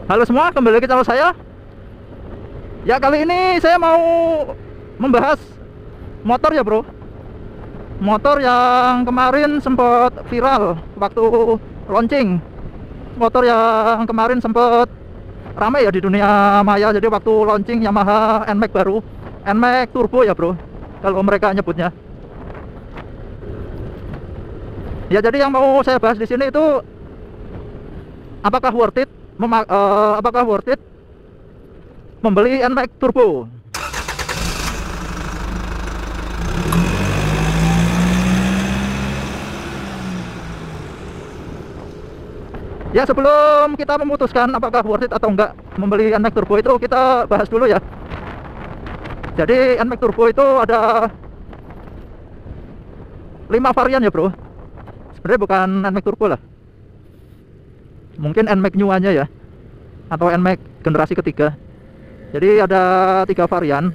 Halo semua, kembali lagi channel saya. Ya, kali ini saya mau membahas motor ya bro. Motor yang kemarin sempat viral waktu launching. Motor yang kemarin sempat ramai ya di dunia maya. Jadi waktu launching Yamaha NMAX baru, NMAX Turbo ya bro, kalau mereka nyebutnya. Ya, jadi yang mau saya bahas di sini itu apakah worth it membeli NMAX Turbo. Ya, sebelum kita memutuskan apakah worth it atau enggak membeli NMAX Turbo itu, kita bahas dulu ya. Jadi NMAX Turbo itu ada 5 varian ya bro. Sebenarnya bukan NMAX Turbo lah, mungkin NMAX New aja ya, atau NMAX generasi ketiga. Jadi ada 3 varian.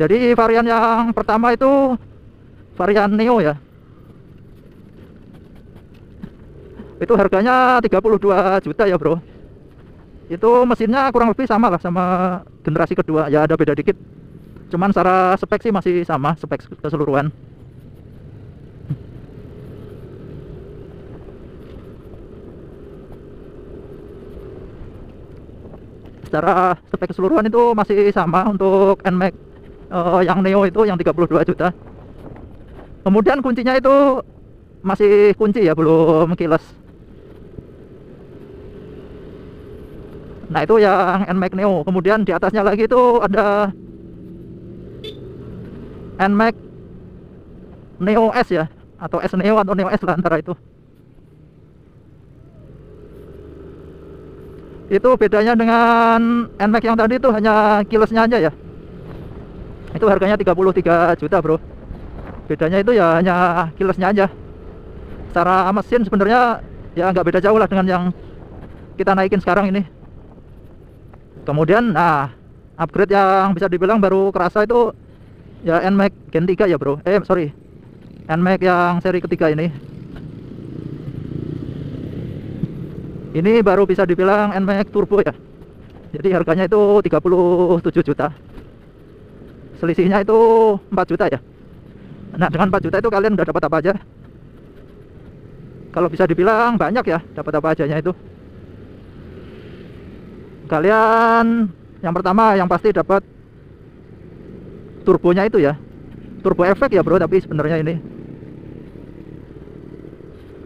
Jadi varian yang pertama itu varian Neo ya. Itu harganya 32 juta ya bro. Itu mesinnya kurang lebih sama lah sama generasi kedua, ya ada beda dikit. Cuman secara spek sih masih sama, spek keseluruhan. Secara spek keseluruhan itu masih sama untuk NMAX yang Neo itu yang 32 juta. Kemudian kuncinya itu masih kunci ya, belum keyless. Nah, itu yang NMAX Neo. Kemudian di atasnya lagi itu ada NMAX Neo S ya, atau S Neo atau Neo S lah antara itu. Itu bedanya dengan NMAX yang tadi itu hanya keylessnya aja ya. Itu harganya 33 juta bro. Bedanya itu ya hanya keylessnya aja. Secara mesin sebenarnya ya nggak beda jauh lah dengan yang kita naikin sekarang ini. Kemudian nah, upgrade yang bisa dibilang baru kerasa itu ya NMAX Gen 3 ya bro. NMAX yang seri ketiga ini. Ini baru bisa dibilang NMAX Turbo ya. Jadi harganya itu 37 juta. Selisihnya itu 4 juta ya. Nah, dengan 4 juta itu kalian udah dapat apa aja? Kalau bisa dibilang banyak ya, dapat apa ajanya itu. Kalian yang pertama yang pasti dapat turbonya itu ya. Turbo efek ya bro, tapi sebenarnya ini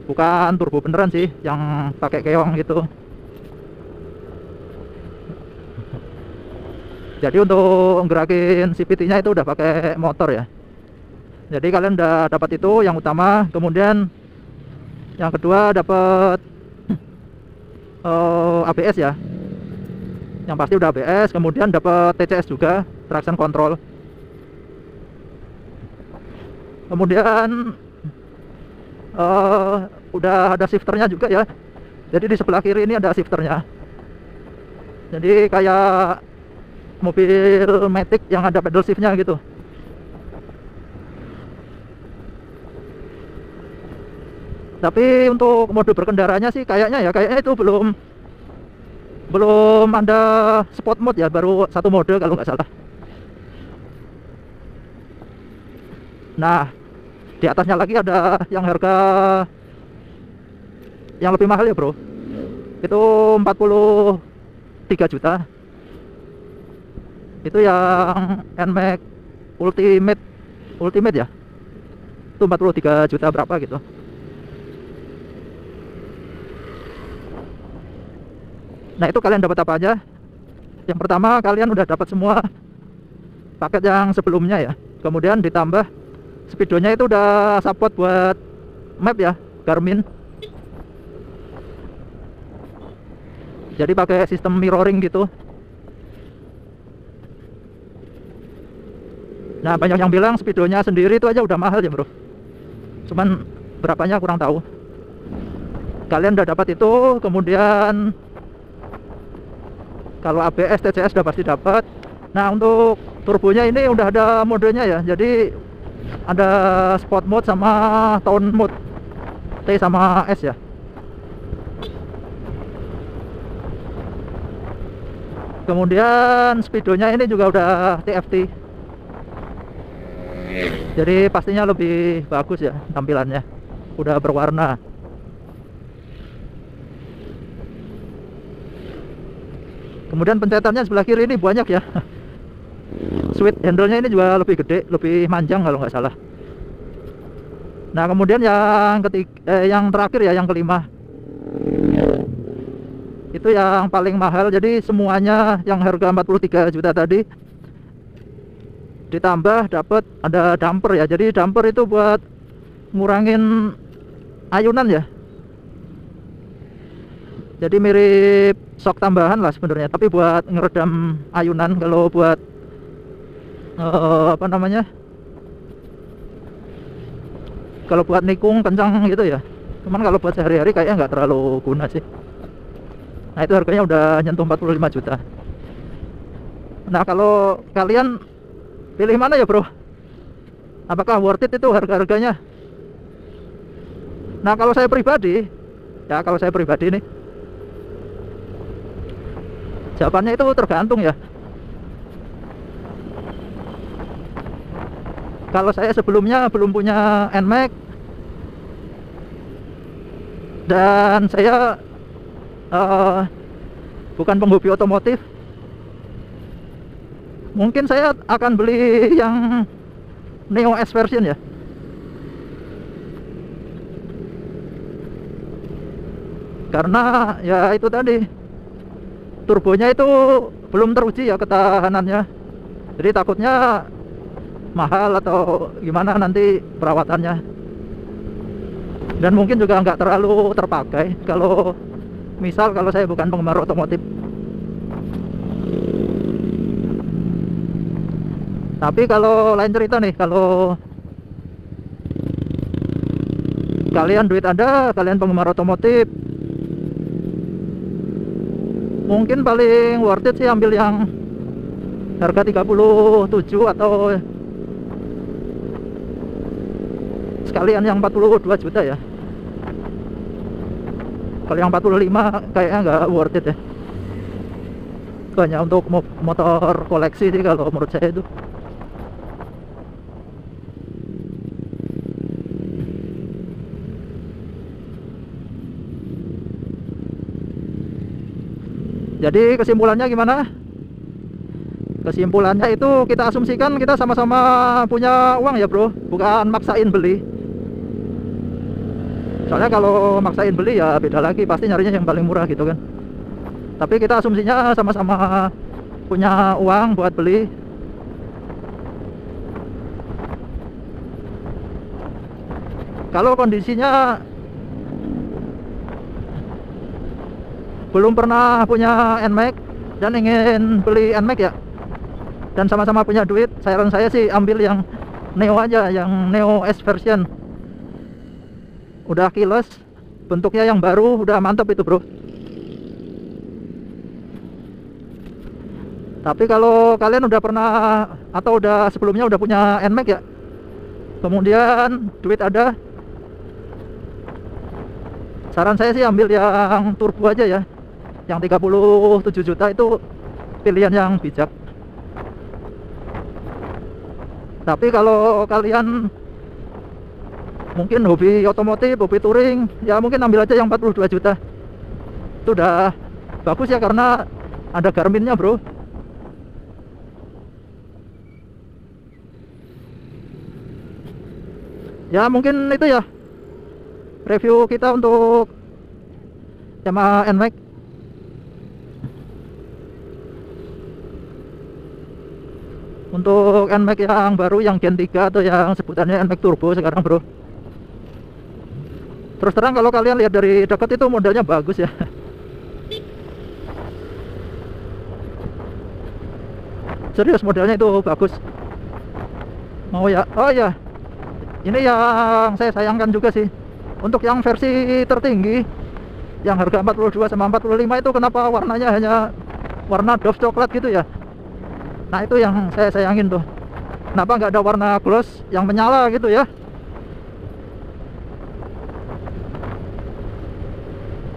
bukan turbo beneran sih, yang pakai keong gitu. Jadi untuk gerakin CVT-nya itu udah pakai motor ya. Jadi kalian udah dapat itu yang utama. Kemudian yang kedua dapat ABS ya. Yang pasti udah ABS. Kemudian dapat TCS juga, traction control. Kemudian udah ada shifternya juga ya. Jadi di sebelah kiri ini ada shifternya. Jadi kayak mobil Matic yang ada pedal shiftnya gitu. Tapi untuk mode berkendaranya sih kayaknya itu belum ada sport mode ya, baru satu mode kalau nggak salah. Nah, di atasnya lagi ada yang harga yang lebih mahal ya bro. Itu 43 juta. Itu yang NMAX Ultimate ya. Itu 43 juta berapa gitu. Nah, itu kalian dapat apa aja? Yang pertama, kalian udah dapat semua paket yang sebelumnya ya. Kemudian ditambah speedonya itu udah support buat map ya, Garmin. Jadi pakai sistem mirroring gitu. Nah, banyak yang bilang speedonya sendiri itu aja udah mahal ya bro. Cuman berapanya kurang tahu. Kalian udah dapat itu. Kemudian kalau ABS, TCS udah pasti dapat. Nah, untuk turbonya ini udah ada modenya ya. Jadi ada sport mode sama tone mode, T sama S ya. Kemudian speedonya ini juga udah TFT, jadi pastinya lebih bagus ya tampilannya, udah berwarna. Kemudian pencetannya sebelah kiri ini banyak ya. Switch handle-nya ini juga lebih gede, lebih manjang kalau nggak salah. Nah kemudian yang yang terakhir ya, yang kelima, itu yang paling mahal. Jadi semuanya yang harga 43 juta tadi ditambah dapat ada damper ya. Jadi damper itu buat ngurangin ayunan ya. Jadi mirip shock tambahan lah sebenarnya, tapi buat ngeredam ayunan. Kalau buat apa namanya, kalau buat nikung kencang gitu ya. Cuman kalau buat sehari-hari kayaknya nggak terlalu guna sih. Nah itu harganya udah nyentuh 45 juta. Nah kalau kalian pilih mana ya bro? Apakah worth it itu harga-harganya? Nah kalau saya pribadi, ya kalau saya pribadi nih, jawabannya itu tergantung ya. Kalau saya sebelumnya belum punya NMAX dan saya bukan penghobi otomotif, mungkin saya akan beli yang Neo S version ya. Karena ya itu tadi, turbonya itu belum teruji ya ketahanannya. Jadi takutnya mahal atau gimana nanti perawatannya. Dan mungkin juga nggak terlalu terpakai kalau misal kalau saya bukan penggemar otomotif. Tapi kalau lain cerita nih, kalau kalian duit ada, kalian penggemar otomotif, mungkin paling worth it sih ambil yang harga 37 atau sekalian yang 42 juta ya. Kalau yang 45 kayaknya nggak worth it ya. Banyak untuk motor koleksi sih kalau menurut saya itu. Jadi kesimpulannya gimana? Kesimpulannya itu kita asumsikan kita sama-sama punya uang ya bro, bukan maksain beli. Soalnya kalau maksain beli ya beda lagi, pasti nyarinya yang paling murah gitu kan. Tapi kita asumsinya sama-sama punya uang buat beli. Kalau kondisinya belum pernah punya NMAX dan ingin beli NMAX ya, dan sama-sama punya duit, saran saya sih ambil yang Neo aja, yang Neo S version. Udah keyless, bentuknya yang baru, udah mantap itu bro. Tapi kalau kalian udah pernah atau udah sebelumnya udah punya NMAX ya, kemudian duit ada, saran saya sih ambil yang turbo aja ya. Yang 37 juta itu pilihan yang bijak. Tapi kalau kalian mungkin hobi otomotif, hobi touring, ya mungkin ambil aja yang 42 juta. Itu udah bagus ya, karena ada Garminnya bro. Ya mungkin itu ya review kita untuk Yamaha NMAX. Untuk NMAX yang baru, yang Gen 3 atau yang sebutannya NMAX Turbo sekarang bro. Terus terang kalau kalian lihat dari dekat itu modelnya bagus ya. Serius modelnya itu bagus. Mau ya, oh ya, ini yang saya sayangkan juga sih. Untuk yang versi tertinggi, yang harga 42 sama 45 itu kenapa warnanya hanya warna Dove coklat gitu ya. Nah itu yang saya sayangin tuh. kenapa nggak ada warna gloss yang menyala gitu ya.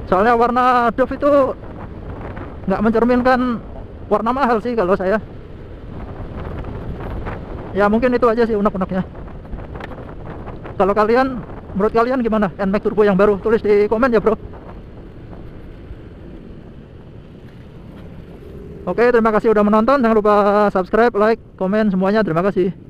Soalnya warna doff itu nggak mencerminkan warna mahal sih kalau saya. Ya mungkin itu aja sih unek-uneknya. Kalau kalian, menurut kalian gimana NMAX Turbo yang baru? Tulis di komen ya bro. Oke, terima kasih udah menonton. Jangan lupa subscribe, like, komen semuanya. Terima kasih.